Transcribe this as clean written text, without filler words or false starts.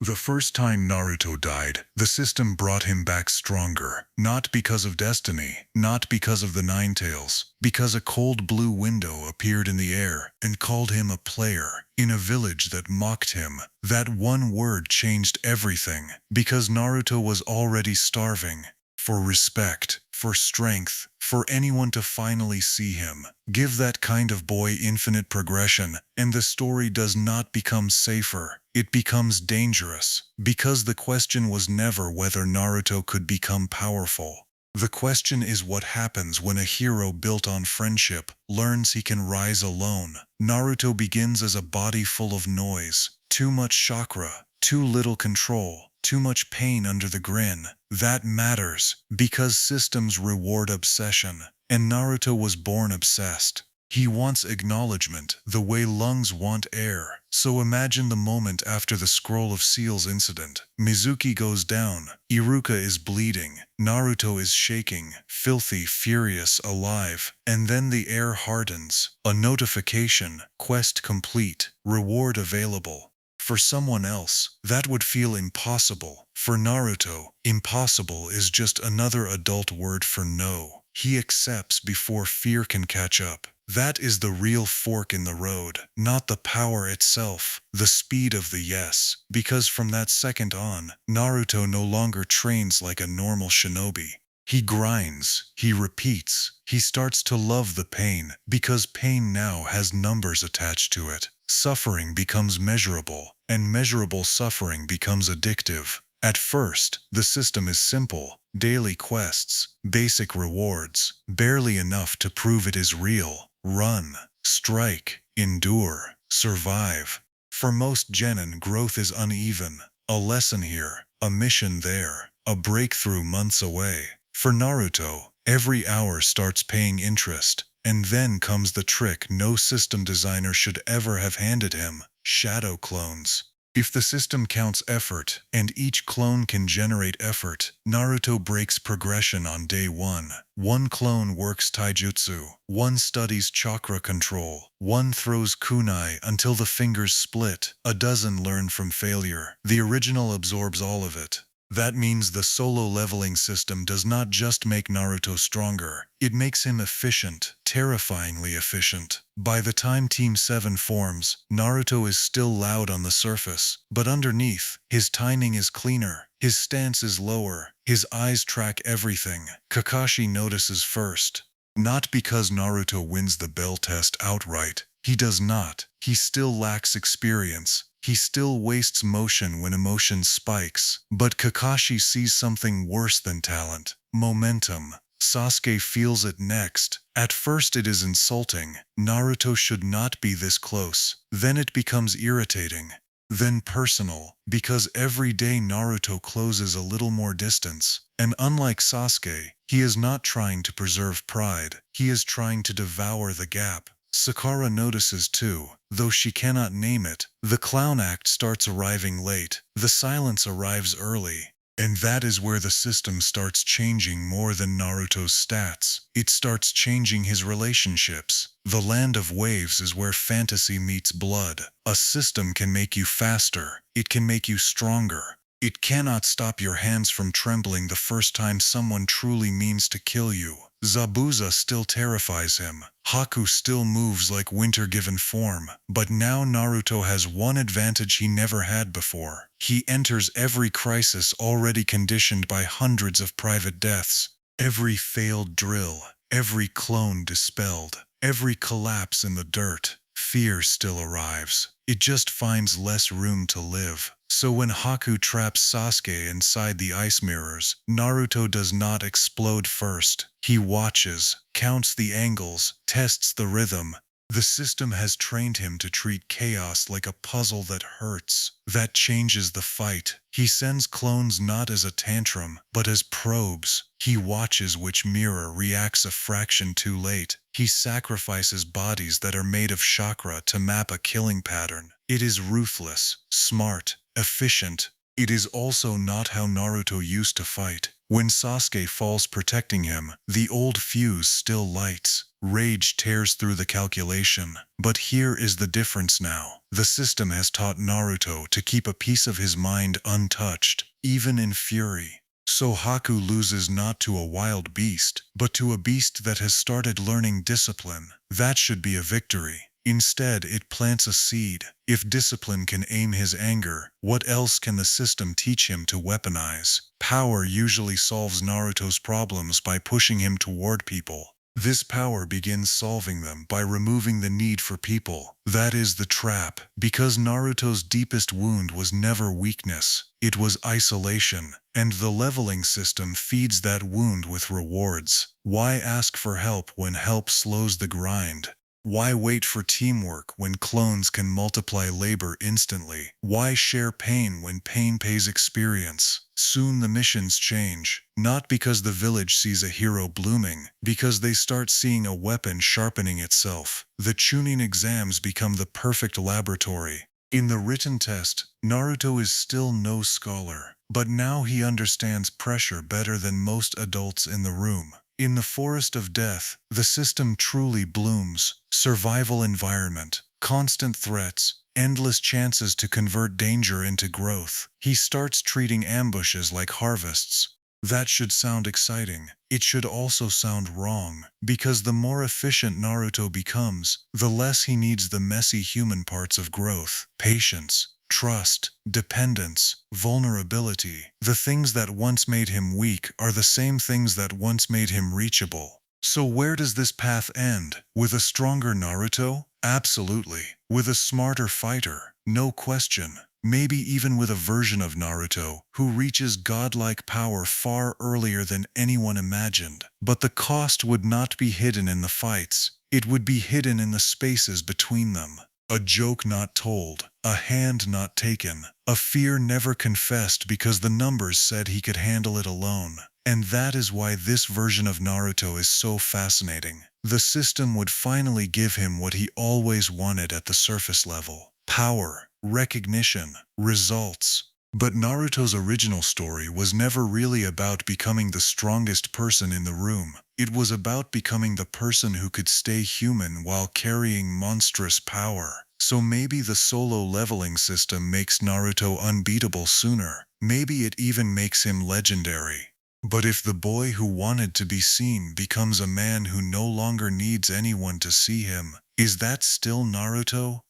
The first time Naruto died, the system brought him back stronger. Not because of destiny, not because of the Nine Tails, because a cold blue window appeared in the air and called him a player. In a village that mocked him, that one word changed everything, because Naruto was already starving for respect, for strength, for anyone to finally see him. Give that kind of boy infinite progression, and the story does not become safer. It becomes dangerous, because the question was never whether Naruto could become powerful. The question is what happens when a hero built on friendship learns he can rise alone. Naruto begins as a body full of noise, too much chakra, too little control, too much pain under the grin. That matters, because systems reward obsession, and Naruto was born obsessed. He wants acknowledgement, the way lungs want air. So imagine the moment after the Scroll of Seals incident. Mizuki goes down, Iruka is bleeding, Naruto is shaking, filthy, furious, alive, and then the air hardens. A notification, quest complete, reward available. For someone else, that would feel impossible. For Naruto, impossible is just another adult word for no. He accepts before fear can catch up. That is the real fork in the road, not the power itself, the speed of the yes. Because from that second on, Naruto no longer trains like a normal shinobi. He grinds, he repeats, he starts to love the pain, because pain now has numbers attached to it. Suffering becomes measurable, and measurable suffering becomes addictive. At first, the system is simple: daily quests, basic rewards, barely enough to prove it is real. Run, strike, endure, survive. For most genin, growth is uneven. A lesson here, a mission there, a breakthrough months away. For Naruto, every hour starts paying interest, and then comes the trick no system designer should ever have handed him: shadow clones. If the system counts effort, and each clone can generate effort, Naruto breaks progression on day one. One clone works taijutsu, one studies chakra control, one throws kunai until the fingers split, a dozen learn from failure. The original absorbs all of it. That means the solo leveling system does not just make Naruto stronger, it makes him efficient, terrifyingly efficient. By the time Team 7 forms, Naruto is still loud on the surface, but underneath, his timing is cleaner, his stance is lower, his eyes track everything. Kakashi notices first. Not because Naruto wins the bell test outright. He does not. He still lacks experience. He still wastes motion when emotion spikes. But Kakashi sees something worse than talent: momentum. Sasuke feels it next. At first it is insulting. Naruto should not be this close. Then it becomes irritating. Then personal, because every day Naruto closes a little more distance. And unlike Sasuke, he is not trying to preserve pride. He is trying to devour the gap. Sakura notices too, though she cannot name it. The clown act starts arriving late. The silence arrives early. And that is where the system starts changing more than Naruto's stats. It starts changing his relationships. The land of waves is where fantasy meets blood. A system can make you faster. It can make you stronger. It cannot stop your hands from trembling the first time someone truly means to kill you. Zabuza still terrifies him. Haku still moves like winter given form. But now Naruto has one advantage he never had before. He enters every crisis already conditioned by hundreds of private deaths. Every failed drill, every clone dispelled, every collapse in the dirt. Fear still arrives. It just finds less room to live. So when Haku traps Sasuke inside the ice mirrors, Naruto does not explode first. He watches, counts the angles, tests the rhythm. The system has trained him to treat chaos like a puzzle that hurts. That changes the fight. He sends clones not as a tantrum, but as probes. He watches which mirror reacts a fraction too late. He sacrifices bodies that are made of chakra to map a killing pattern. It is ruthless, smart, efficient. It is also not how Naruto used to fight. When Sasuke falls protecting him, the old fuse still lights. Rage tears through the calculation. But here is the difference now. The system has taught Naruto to keep a piece of his mind untouched, even in fury. So Haku loses not to a wild beast, but to a beast that has started learning discipline. That should be a victory. Instead, it plants a seed. If discipline can aim his anger, what else can the system teach him to weaponize? Power usually solves Naruto's problems by pushing him toward people. This power begins solving them by removing the need for people. That is the trap, because Naruto's deepest wound was never weakness, it was isolation, and the leveling system feeds that wound with rewards. Why ask for help when help slows the grind? Why wait for teamwork when clones can multiply labor instantly? Why share pain when pain pays experience? Soon the missions change, not because the village sees a hero blooming, because they start seeing a weapon sharpening itself. The Chunin exams become the perfect laboratory. In the written test, Naruto is still no scholar, but now he understands pressure better than most adults in the room. In the forest of death, the system truly blooms. Survival environment, constant threats, endless chances to convert danger into growth. He starts treating ambushes like harvests. That should sound exciting. It should also sound wrong, because the more efficient Naruto becomes, the less he needs the messy human parts of growth. Patience, trust, dependence, vulnerability. The things that once made him weak are the same things that once made him reachable. So where does this path end? With a stronger Naruto? Absolutely. With a smarter fighter? No question. Maybe even with a version of Naruto who reaches godlike power far earlier than anyone imagined. But the cost would not be hidden in the fights. It would be hidden in the spaces between them. A joke not told, a hand not taken, a fear never confessed because the numbers said he could handle it alone. And that is why this version of Naruto is so fascinating. The system would finally give him what he always wanted at the surface level: power, recognition, results. But Naruto's original story was never really about becoming the strongest person in the room. It was about becoming the person who could stay human while carrying monstrous power. So maybe the solo leveling system makes Naruto unbeatable sooner. Maybe it even makes him legendary. But if the boy who wanted to be seen becomes a man who no longer needs anyone to see him, is that still Naruto?